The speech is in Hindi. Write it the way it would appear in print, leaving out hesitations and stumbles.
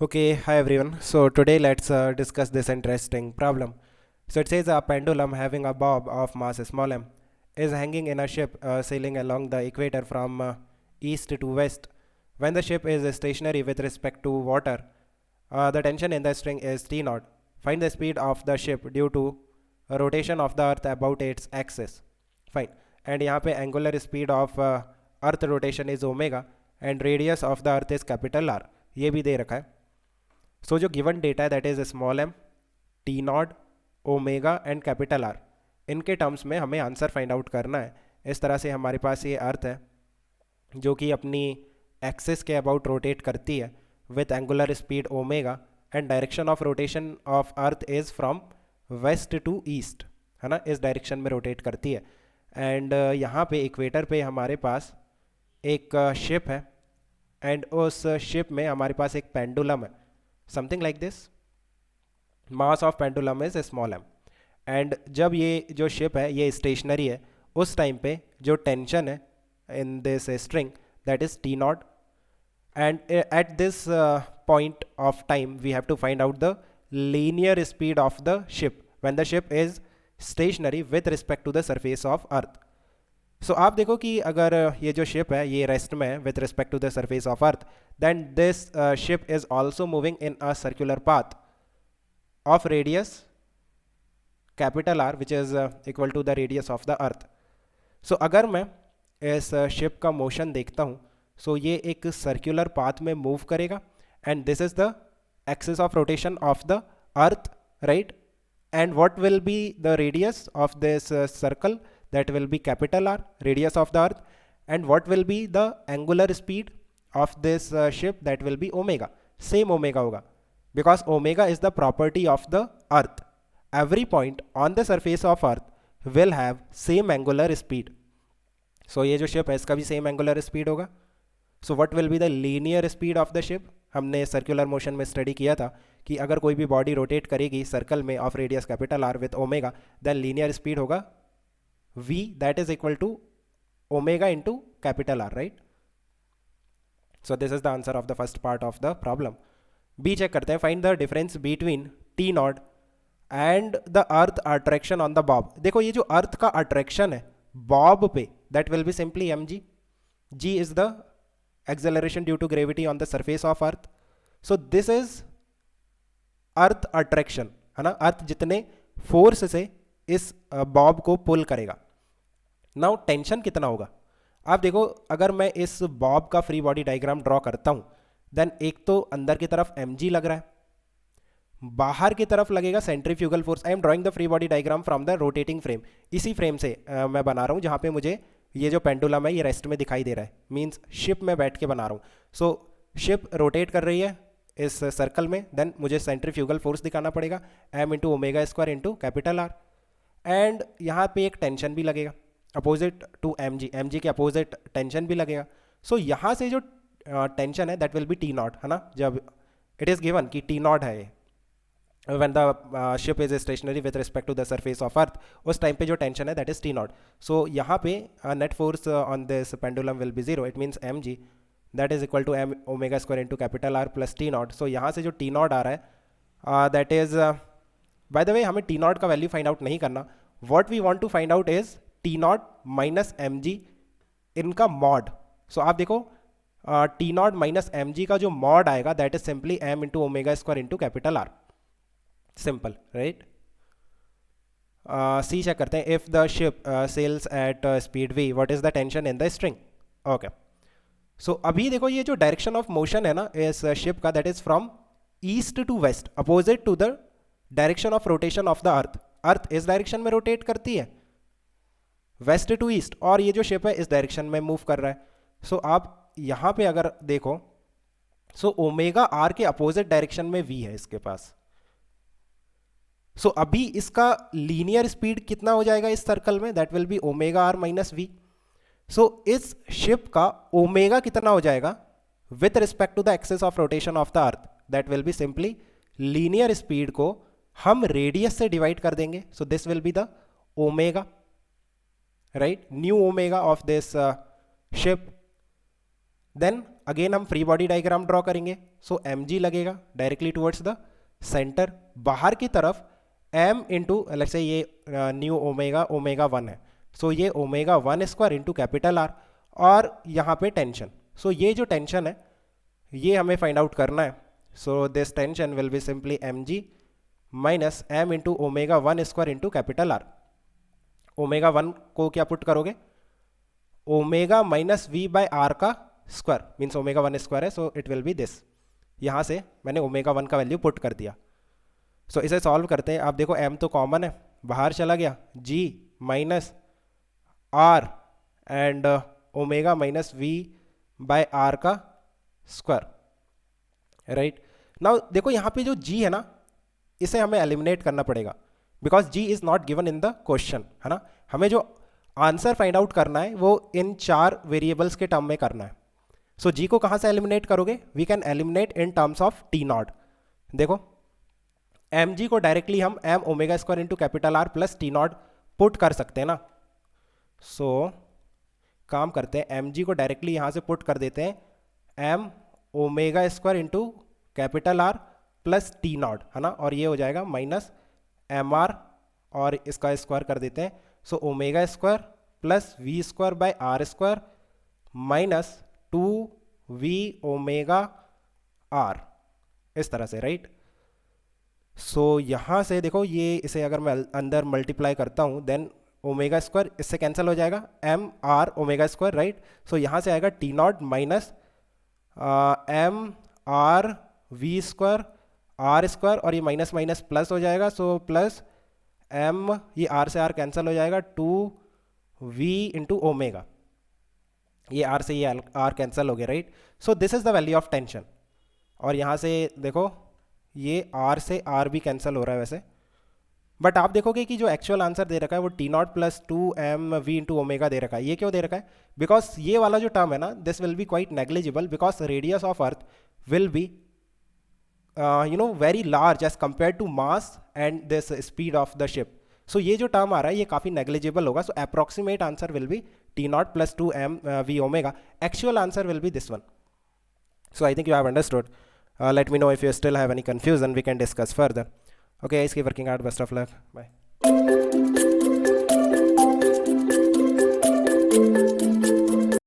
Okay, hi everyone. So today let's discuss this interesting problem. So it says a pendulum having a bob of mass small m is hanging in a ship sailing along the equator from east to west. When the ship is stationary with respect to water, the tension in the string is T naught. Find the speed of the ship due to a rotation of the earth about its axis. Fine. And यहाँ पे angular speed of earth rotation is omega and radius of the earth is capital R. ये भी दे रखा है. सो जो गिवन डेटा है that is small M, T naught, omega and capital R, इनके टर्म्स में हमें आंसर फाइंड आउट करना है. इस तरह से हमारे पास ये अर्थ है जो कि अपनी एक्सिस के अबाउट रोटेट करती है with angular speed omega and direction of rotation of earth is from west to east, है ना, इस डायरेक्शन में रोटेट करती है. एंड यहाँ पे इक्वेटर पे हमारे पास एक शिप है एंड उस शिप में हमारे पास एक पेंडुलम है, something like this. Mass of pendulum is small M. And जब ये जो शिप है ये स्टेशनरी है, उस टाइम पे जो टेंशन है in this string that is T naught. And at this point of time we have to find out the linear speed of the ship when the ship is stationary with respect to the surface of earth. So आप देखो कि अगर ये जो शिप है ये रेस्ट में है with respect to the surface of earth, then this ship is also moving in a circular path of radius capital R which is equal to the radius of the earth. So अगर मैं इस शिप का मोशन देखता हूँ, so ये एक सर्कुलर पाथ में मूव करेगा and this is the axis of rotation of the earth, right? And what will be the radius of this circle? That will be capital R, radius of the earth. And what will be the angular speed of this ship? That will be omega. Same omega होगा because omega is the property of the earth. Every point on the surface of earth will have same angular speed. So ये जो ship है इसका भी same angular speed होगा. So what will be the linear speed of the ship? हमने सर्कुलर मोशन में स्टडी किया था कि अगर कोई भी बॉडी रोटेट करेगी सर्कल में of radius capital R with omega, then linear speed होगा v, that is equal to omega into capital R, right? So this is the answer of the first part of the problem. B check करते हैं. Find the difference between T naught and the earth attraction on the bob. देखो ये जो अर्थ का अट्रैक्शन है बॉब पे, that will be simply mg. g is the acceleration due to gravity on the surface of earth. So this is earth attraction, है ना, अर्थ जितने फोर्स से इस बॉब को पुल करेगा. नाउ टेंशन कितना होगा आप देखो. अगर मैं इस बॉब का फ्री बॉडी डायग्राम ड्रॉ करता हूं, देन एक तो अंदर की तरफ mg लग रहा है, बाहर की तरफ लगेगा centrifugal force. I am drawing the free body diagram from the rotating frame. इसी फ्रेम से मैं बना रहा हूं जहां पे मुझे ये जो पेंडुलम है ये रेस्ट में दिखाई दे रहा है, मीन्स शिप में बैठ के बना रहा हूँ. सो शिप रोटेट कर रही है इस सर्कल में, देन मुझे सेंट्रीफ्यूगल फोर्स दिखाना पड़ेगा m into omega square into capital are. And यहाँ पे एक टेंशन भी लगेगा अपोजिट टू mg के अपोजिट टेंशन भी लगेगा. सो यहाँ से जो टेंशन है that will be T naught, है ना. जब इट इज़ गिवन कि टी नॉट है when the ship is stationary with respect to the surface of earth, उस टाइम पे जो टेंशन है that is T naught. So यहाँ पे net force on this pendulum will be zero. It means mg that is equal to m omega square into capital R plus T naught. So यहाँ से जो टी नॉट आ रहा है that is, by the way हमें टी नॉट का वैल्यू फाइंड आउट नहीं करना. What we want to find out is T naught minus mg इनका मॉड. सो आप देखो टी नॉट माइनस mg का जो मॉड आएगा that is simply m into omega square into capital R. Simple, right. See check करते हैं. If the ship sails at speed v, what is the tension in the string? Okay. So अभी देखो ये जो डायरेक्शन ऑफ मोशन है ना इस शिप का that is from east to west opposite to the direction of rotation of the earth. Earth इस डायरेक्शन में रोटेट करती है वेस्ट टू ईस्ट और ये जो शिप है इस डायरेक्शन में मूव कर रहा है. सो आप यहां पे अगर देखो सो ओमेगा आर के अपोजिट डायरेक्शन में v है इसके पास. सो अभी इसका लीनियर स्पीड कितना हो जाएगा इस सर्कल में? That will be omega R minus V. So इस शिप का ओमेगा कितना हो जाएगा with respect to the axis of rotation of the earth? That will be simply linear speed को हम रेडियस से डिवाइड कर देंगे. So this will be the omega, right, new omega of this ship. Then again हम फ्री बॉडी डायग्राम ड्रॉ करेंगे. सो एम जी लगेगा डायरेक्टली टुवर्ड्स द सेंटर. बाहर की तरफ एम इंटू लेट्स से ये न्यू ओमेगा 1 है. सो ये omega 1 square into capital are. और यहाँ पे टेंशन. सो ये जो टेंशन है ये हमें फाइंड आउट करना है. So this tension will be simply M G minus M into omega 1 square into capital R. Omega 1 को क्या पुट करोगे, omega minus V by R का स्क्वायर मीन्स ओमेगा 1 स्क्वायर है. So it will be this. यहाँ से मैंने ओमेगा 1 का वैल्यू पुट कर दिया. सो इसे सॉल्व करते हैं. आप देखो m तो कॉमन है, बाहर चला गया. g minus R and omega minus V by R का स्क्वायर. राइट नाउ देखो यहाँ पे जो g है ना, इसे हमें एलिमिनेट करना पड़ेगा because g is not given in the question, है ना. हमें जो आंसर फाइंड आउट करना है वो इन 4 वेरिएबल्स के टर्म में करना है. सो g को कहाँ से एलिमिनेट करोगे, we can eliminate in terms of T naught. देखो एम जी को डायरेक्टली हम M omega square into capital R plus T naught put कर सकते हैं ना. सो काम करते हैं, एम जी को डायरेक्टली यहाँ से पुट कर देते हैं M omega square into capital R plus T naught, है ना. और ये हो जाएगा माइनस एम आर और इसका स्क्वायर कर देते हैं. So omega square plus V square by R square minus 2v omega R, इस तरह से. राइट सो यहाँ से देखो ये इसे अगर मैं अंदर मल्टीप्लाई करता हूँ देन ओमेगा स्क्वायर इससे कैंसिल हो जाएगा, M R omega square. Right so यहाँ से आएगा T naught minus M R V square R square और ये माइनस माइनस प्लस हो जाएगा. सो प्लस एम, ये आर से आर कैंसिल हो जाएगा, 2v इंटू ओमेगा. ये आर से ये आर कैंसिल हो गया. Right so this is the value of tension. और यहाँ से देखो ये आर से आर भी कैंसिल हो रहा है वैसे, बट आप देखोगे कि जो एक्चुअल आंसर दे रखा है वो T naught plus 2mv into omega दे रखा है. ये क्यों दे रखा है, बिकॉज ये वाला जो टर्म है ना, this will be quite negligible because radius of earth will be very large as compare to mass and this speed of the ship. So ये जो टर्म आ रहा है ये काफ़ी नेग्लिजिबल होगा. So approximate answer will be T naught plus 2mv omega. Actual answer will be this one. So I think you have understood. Let me know if you still have any confusion. We can discuss further. Okay, guys, keep working hard. Best of luck. Bye.